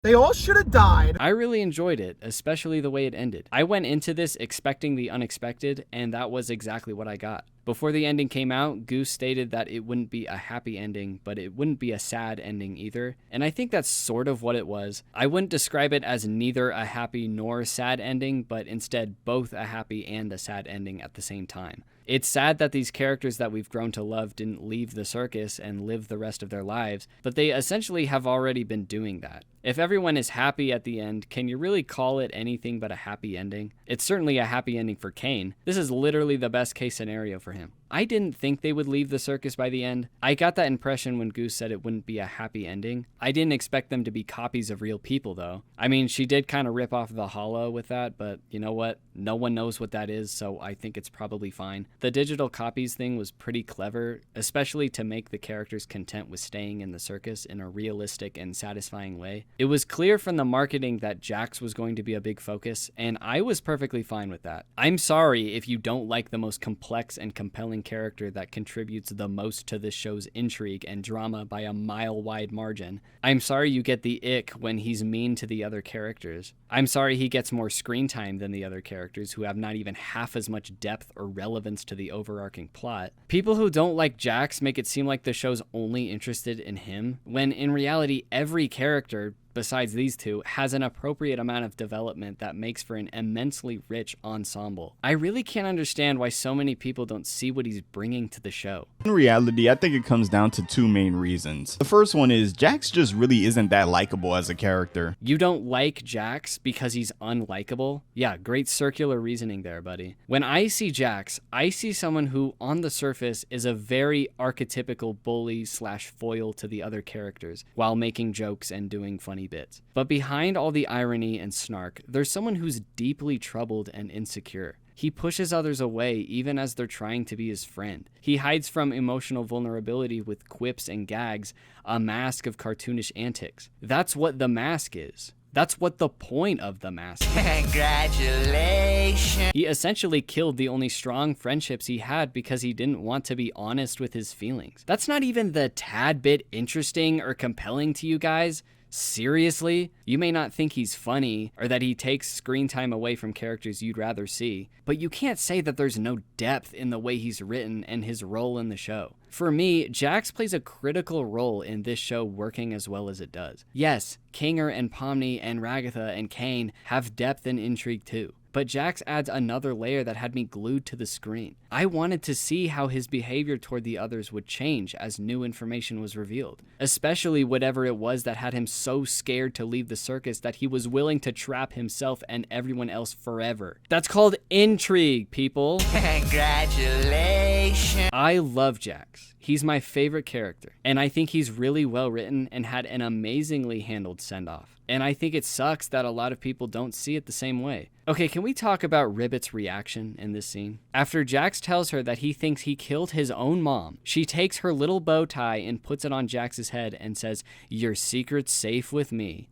They all should have died. I really enjoyed it, especially the way it ended. I went into this expecting the unexpected, and that was exactly what I got. Before the ending came out, Goose stated that it wouldn't be a happy ending, but it wouldn't be a sad ending either. And I think that's sort of what it was. I wouldn't describe it as neither a happy nor sad ending, but instead both a happy and a sad ending at the same time. It's sad that these characters that we've grown to love didn't leave the circus and live the rest of their lives, but they essentially have already been doing that. If everyone is happy at the end, can you really call it anything but a happy ending? It's certainly a happy ending for Kane. This is literally the best case scenario for him. I didn't think they would leave the circus by the end. I got that impression when Goose said it wouldn't be a happy ending. I didn't expect them to be copies of real people though. I mean, she did kind of rip off the hollow with that, but you know what? No one knows what that is, so I think it's probably fine. The digital copies thing was pretty clever, especially to make the characters content with staying in the circus in a realistic and satisfying way. It was clear from the marketing that Jax was going to be a big focus, and I was perfectly fine with that. I'm sorry if you don't like the most complex and compelling character that contributes the most to this show's intrigue and drama by a mile-wide margin. I'm sorry you get the ick when he's mean to the other characters. I'm sorry he gets more screen time than the other characters who have not even half as much depth or relevance to the overarching plot. People who don't like Jax make it seem like the show's only interested in him, when in reality every character besides these two, has an appropriate amount of development that makes for an immensely rich ensemble. I really can't understand why so many people don't see what he's bringing to the show. In reality, I think it comes down to two main reasons. The first one is Jax just really isn't that likable as a character. You don't like Jax because he's unlikable? Yeah, great circular reasoning there, buddy. When I see Jax, I see someone who, on the surface, is a very archetypical bully slash foil to the other characters, while making jokes and doing funny bits. But behind all the irony and snark, there's someone who's deeply troubled and insecure. He pushes others away even as they're trying to be his friend. He hides from emotional vulnerability with quips and gags, a mask of cartoonish antics. That's what the mask is. That's what the point of the mask is. Congratulations! He essentially killed the only strong friendships he had because he didn't want to be honest with his feelings. That's not even the tad bit interesting or compelling to you guys. Seriously? You may not think he's funny or that he takes screen time away from characters you'd rather see, but you can't say that there's no depth in the way he's written and his role in the show. For me, Jax plays a critical role in this show working as well as it does. Yes, Kinger and POMNI and Ragatha and Kane have depth and intrigue too, but Jax adds another layer that had me glued to the screen. I wanted to see how his behavior toward the others would change as new information was revealed, especially whatever it was that had him so scared to leave the circus that he was willing to trap himself and everyone else forever. That's called intrigue, people. Congratulations! I love Jax. He's my favorite character, and I think he's really well written and had an amazingly handled send-off. and I think it sucks that a lot of people don't see it the same way. Okay, can we talk about Ribbit's reaction in this scene? After Jax tells her that he thinks he killed his own mom, she takes her little bow tie and puts it on Jax's head and says, "Your secret's safe with me."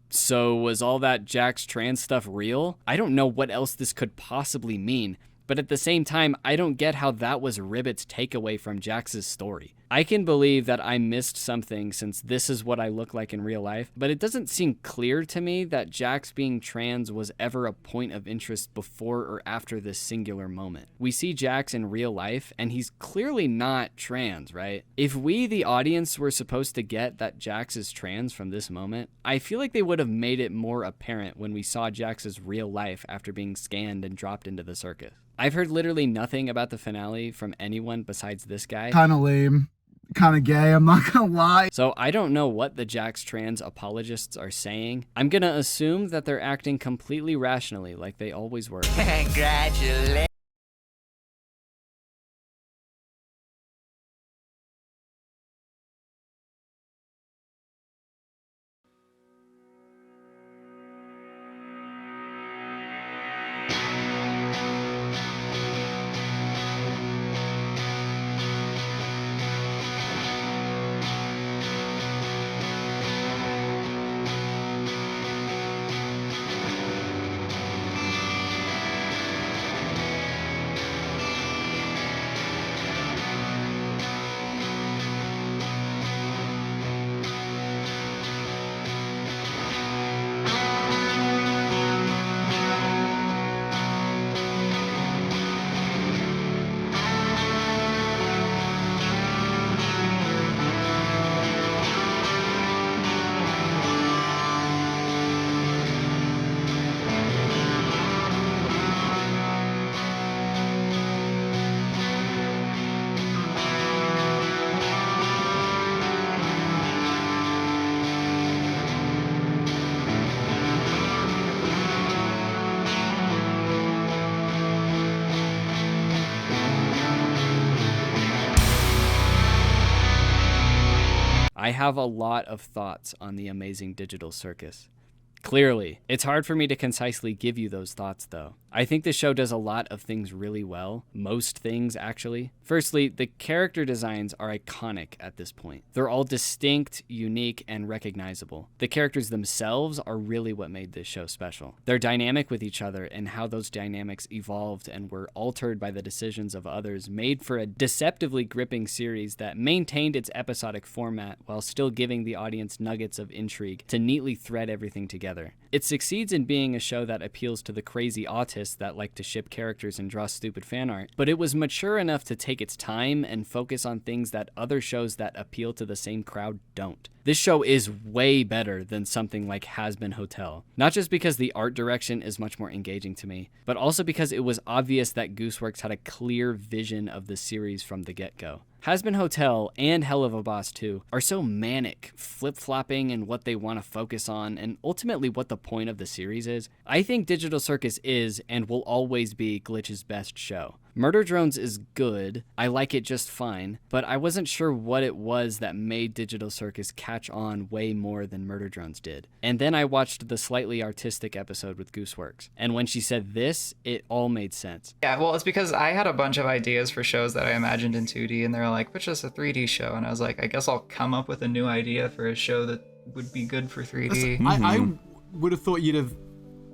So was all that Jax Trans stuff real? I don't know what else this could possibly mean, but at the same time, I don't get how that was Ribbit's takeaway from Jax's story. I can believe that I missed something since this is what I look like in real life, but it doesn't seem clear to me that Jax being trans was ever a point of interest before or after this singular moment. We see Jax in real life, and he's clearly not trans, right? If we, the audience, were supposed to get that Jax is trans from this moment, I feel like they would have made it more apparent when we saw Jax's real life after being scanned and dropped into the circus. I've heard literally nothing about the finale from anyone besides this guy. Kinda lame. Kinda gay, I'm not gonna lie. So I don't know what the Jax Trans apologists are saying. I'm gonna assume that they're acting completely rationally like they always were. Congratulations. I have a lot of thoughts on the Amazing Digital Circus. Clearly, it's hard for me to concisely give you those thoughts though. I think the show does a lot of things really well. Most things, actually. Firstly, the character designs are iconic at this point. They're all distinct, unique, and recognizable. The characters themselves are really what made this show special. They're dynamic with each other, and how those dynamics evolved and were altered by the decisions of others made for a deceptively gripping series that maintained its episodic format while still giving the audience nuggets of intrigue to neatly thread everything together. It succeeds in being a show that appeals to the crazy autists that like to ship characters and draw stupid fan art, but it was mature enough to take its time and focus on things that other shows that appeal to the same crowd don't. This show is way better than something like Has Been Hotel, not just because the art direction is much more engaging to me, but also because it was obvious that Gooseworks had a clear vision of the series from the get-go. Has Been Hotel and Hell of a Boss 2 are so manic, flip-flopping in what they want to focus on, and ultimately what the point of the series is. I think Digital Circus is and will always be Glitch's best show. Murder Drones is good, I like it just fine, but I wasn't sure what it was that made Digital Circus catch on way more than Murder Drones did. And then I watched the slightly artistic episode with Gooseworks, and when she said this, it all made sense. Yeah, well, it's because I had a bunch of ideas for shows that I imagined in 2D, and they were like, pitch us a 3D show, and I was like, I guess I'll come up with a new idea for a show that would be good for 3D. I would have thought you'd have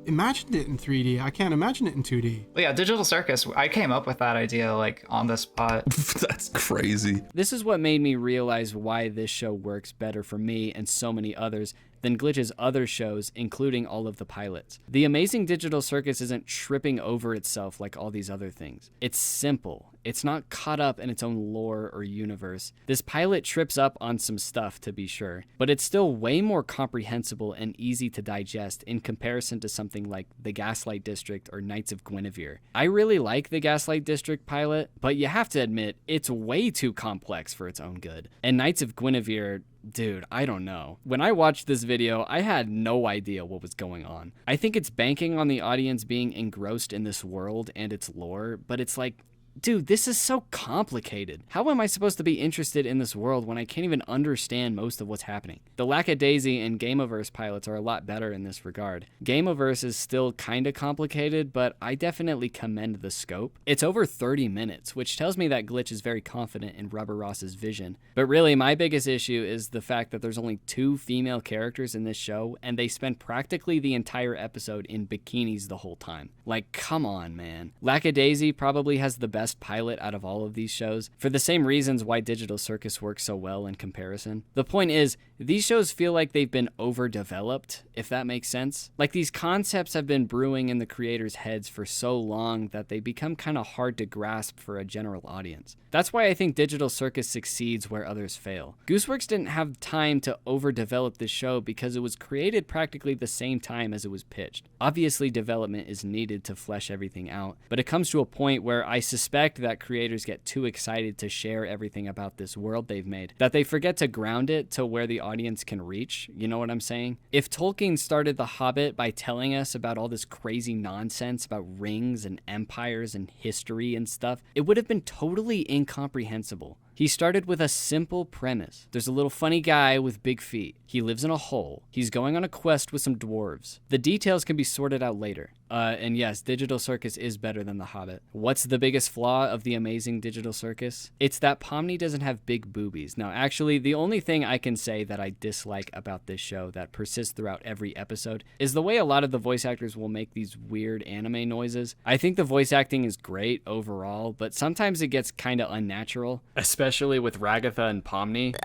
imagined it in 3D. I can't imagine it in 2D. But yeah, Digital Circus, I came up with that idea like on the spot. That's crazy. This is what made me realize why this show works better for me and so many others than Glitch's other shows, including all of the pilots. The Amazing Digital Circus isn't tripping over itself like all these other things. It's simple. It's not caught up in its own lore or universe. This pilot trips up on some stuff, to be sure, but it's still way more comprehensible and easy to digest in comparison to something like The Gaslight District or Knights of Guinevere. I really like the Gaslight District pilot, but you have to admit, it's way too complex for its own good. And Knights of Guinevere, dude, I don't know. When I watched this video, I had no idea what was going on. I think it's banking on the audience being engrossed in this world and its lore, but it's like dude, this is so complicated. How am I supposed to be interested in this world when I can't even understand most of what's happening? The Lackadaisy and Gameoverse pilots are a lot better in this regard. Gameoverse is still kind of complicated, but I definitely commend the scope. It's over 30 minutes, which tells me that Glitch is very confident in Rubber Ross's vision. But really, my biggest issue is the fact that there's only 2 female characters in this show, and they spend practically the entire episode in bikinis the whole time. Like, come on, man. Lackadaisy probably has the best pilot out of all of these shows, for the same reasons why Digital Circus works so well in comparison. The point is, these shows feel like they've been overdeveloped, if that makes sense. Like, these concepts have been brewing in the creators' heads for so long that they become kind of hard to grasp for a general audience. That's why I think Digital Circus succeeds where others fail. Gooseworks didn't have time to overdevelop this show because it was created practically the same time as it was pitched. Obviously, development is needed to flesh everything out, but it comes to a point where I suspect that creators get too excited to share everything about this world they've made, that they forget to ground it to where the audience can reach. You know what I'm saying? If Tolkien started The Hobbit by telling us about all this crazy nonsense about rings and empires and history and stuff, it would have been totally incomprehensible. He started with a simple premise. There's a little funny guy with big feet. He lives in a hole. He's going on a quest with some dwarves. The details can be sorted out later. And yes, Digital Circus is better than The Hobbit. What's the biggest flaw of the Amazing Digital Circus? It's that POMNI doesn't have big boobies. Now, actually, the only thing I can say that I dislike about this show that persists throughout every episode is the way a lot of the voice actors will make these weird anime noises. I think the voice acting is great overall, but sometimes it gets kind of unnatural, especially with Ragatha and POMNI.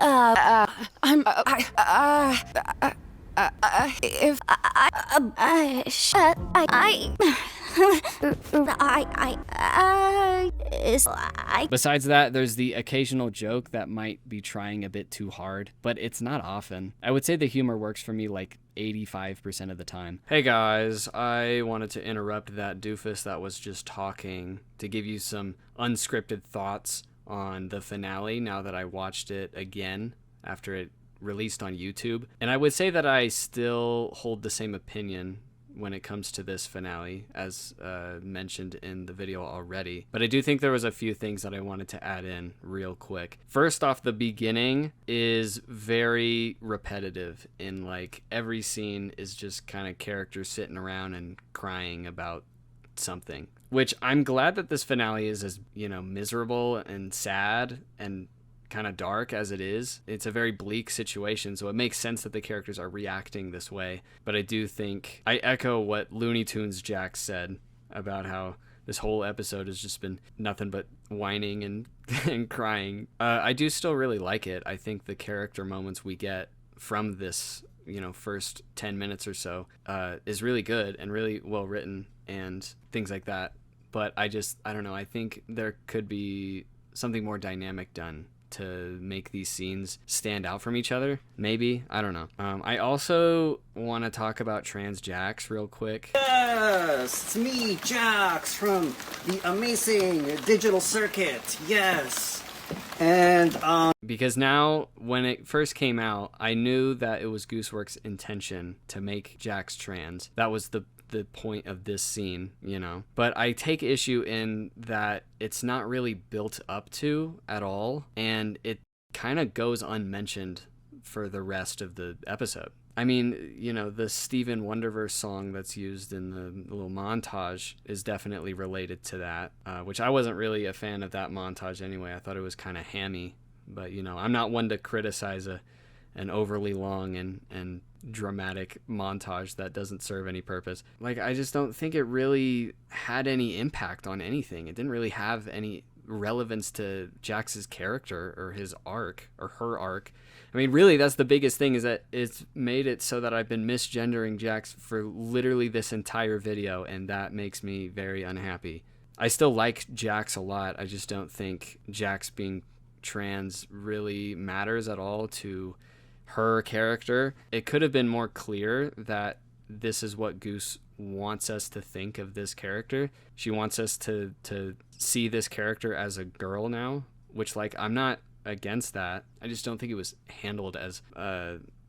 Besides that, there's the occasional joke that might be trying a bit too hard, but it's not often. I would say the humor works for me like 85% of the time. Hey guys, I wanted to interrupt that doofus that was just talking to give you some unscripted thoughts on the finale now that I watched it again after it released on YouTube. And I would say that I still hold the same opinion when it comes to this finale as mentioned in the video already. But I do think there was a few things that I wanted to add in real quick. First off, the beginning is very repetitive in like every scene is just kind of characters sitting around and crying about something, which I'm glad that this finale is as, you know, miserable and sad and kind of dark as it is. It's a very bleak situation, so it makes sense that the characters are reacting this way. But I do think I echo what Looney Tunes Jax said about how this whole episode has just been nothing but whining and crying. I do still really like it. I think the character moments we get from this, you know, first 10 minutes or so is really good and really well written and things like that. But I don't know. I think there could be something more dynamic done to make these scenes stand out from each other. Maybe. I don't know. I also want to talk about Trans Jax real quick. Yes, it's me, Jax, from the Amazing Digital Circuit. Yes. And, because now, when it first came out, I knew that it was Gooseworks' intention to make Jax trans. That was the point of this scene, you know. But I take issue in that it's not really built up to at all, and it kind of goes unmentioned for the rest of the episode. I mean, you know, the Steven Wonderverse song that's used in the little montage is definitely related to that, which I wasn't really a fan of that montage anyway. I thought it was kind of hammy, but, you know, I'm not one to criticize an overly long and dramatic montage that doesn't serve any purpose. Like, I just don't think it really had any impact on anything. It didn't really have any relevance to Jax's character or his arc or her arc. I mean, really, that's the biggest thing, is that it's made it so that I've been misgendering Jax for literally this entire video, and that makes me very unhappy. I still like Jax a lot. I just don't think Jax being trans really matters at all to her character. It could have been more clear that this is what Goose wants us to think of this character. She wants us to see this character as a girl now, which, like, I'm not against that. I just don't think it was handled as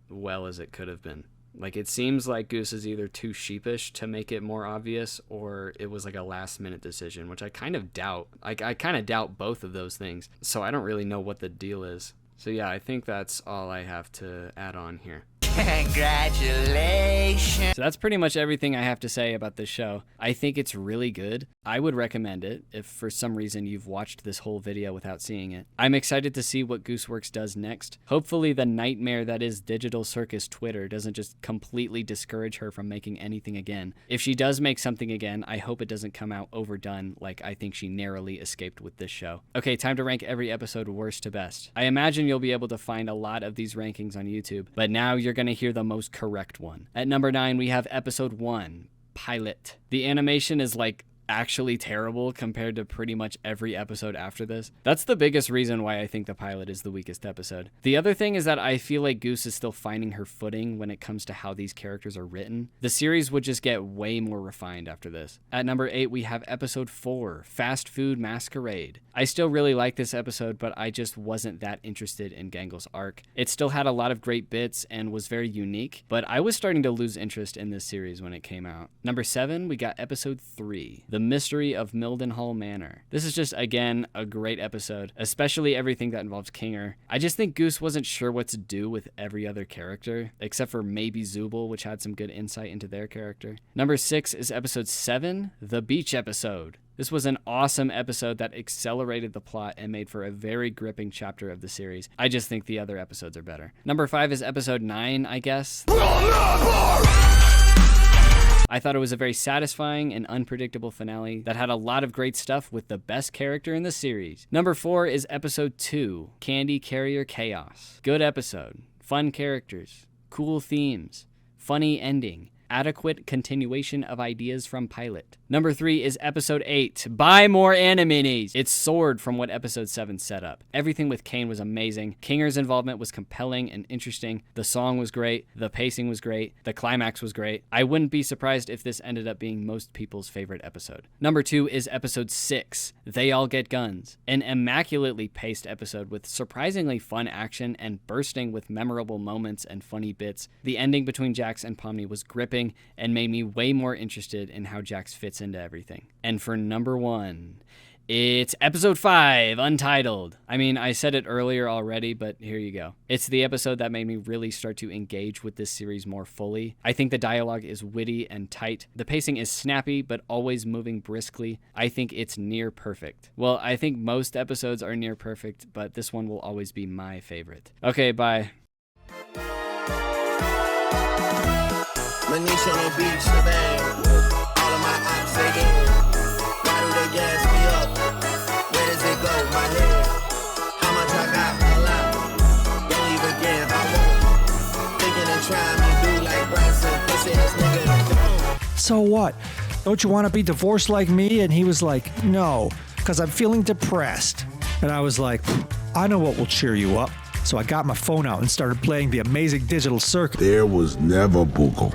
well as it could have been. Like, it seems like Goose is either too sheepish to make it more obvious, or it was like a last-minute decision, which I kind of doubt. I kind of doubt both of those things, so I don't really know what the deal is. So yeah, I think that's all I have to add on here. Congratulations. So that's pretty much everything I have to say about this show. I think it's really good. I would recommend it if for some reason you've watched this whole video without seeing it. I'm excited to see what Gooseworks does next. Hopefully the nightmare that is Digital Circus Twitter doesn't just completely discourage her from making anything again. If she does make something again, I hope it doesn't come out overdone like I think she narrowly escaped with this show. Okay, time to rank every episode worst to best. I imagine you'll be able to find a lot of these rankings on YouTube, but now you're going to hear the most correct one. At number 9, we have episode 1, Pilot. The animation is like actually terrible compared to pretty much every episode after this. That's the biggest reason why I think the pilot is the weakest episode. The other thing is that I feel like Goose is still finding her footing when it comes to how these characters are written. The series would just get way more refined after this. At number 8, we have episode 4, Fast Food Masquerade. I still really like this episode, but I just wasn't that interested in Gangle's arc. It still had a lot of great bits and was very unique, but I was starting to lose interest in this series when it came out. Number 7, we got episode 3, The Mystery of Mildenhall Manor. This is just, again, a great episode, especially everything that involves Kinger. I just think Goose wasn't sure what to do with every other character, except for maybe Zubul, which had some good insight into their character. Number 6 is episode 7, The Beach Episode. This was an awesome episode that accelerated the plot and made for a very gripping chapter of the series. I just think the other episodes are better. Number 5 is episode 9, I guess. I thought it was a very satisfying and unpredictable finale that had a lot of great stuff with the best character in the series. Number 4 is episode 2, Candy Carrier Chaos. Good episode, fun characters, cool themes, funny ending, adequate continuation of ideas from pilot. Number 3 is episode 8, Buy More Animinies. It soared from what episode 7 set up. Everything with Kane was amazing. Kinger's involvement was compelling and interesting. The song was great. The pacing was great. The climax was great. I wouldn't be surprised if this ended up being most people's favorite episode. Number 2 is episode 6, They All Get Guns. An immaculately paced episode with surprisingly fun action and bursting with memorable moments and funny bits. The ending between Jax and POMNI was gripping and made me way more interested in how Jax fits into everything. And for number 1, it's episode 5, Untitled. I mean, I said it earlier already, but here you go. It's the episode that made me really start to engage with this series more fully. I think the dialogue is witty and tight. The pacing is snappy, but always moving briskly. I think it's near perfect. Well, I think most episodes are near perfect, but this one will always be my favorite. Okay, bye. Manish on the beach, bang. All of my ops, they dead. Why do they gas me up? Where does it go? My head. How much I got? A lot. Don't leave again, I won't. Thinking and trying to do like Bryson. Pussy ass nigga. So what? Don't you want to be divorced like me? And he was like, no, because I'm feeling depressed. And I was like, I know what will cheer you up. So I got my phone out and started playing the Amazing Digital Circus. There was never Bugle.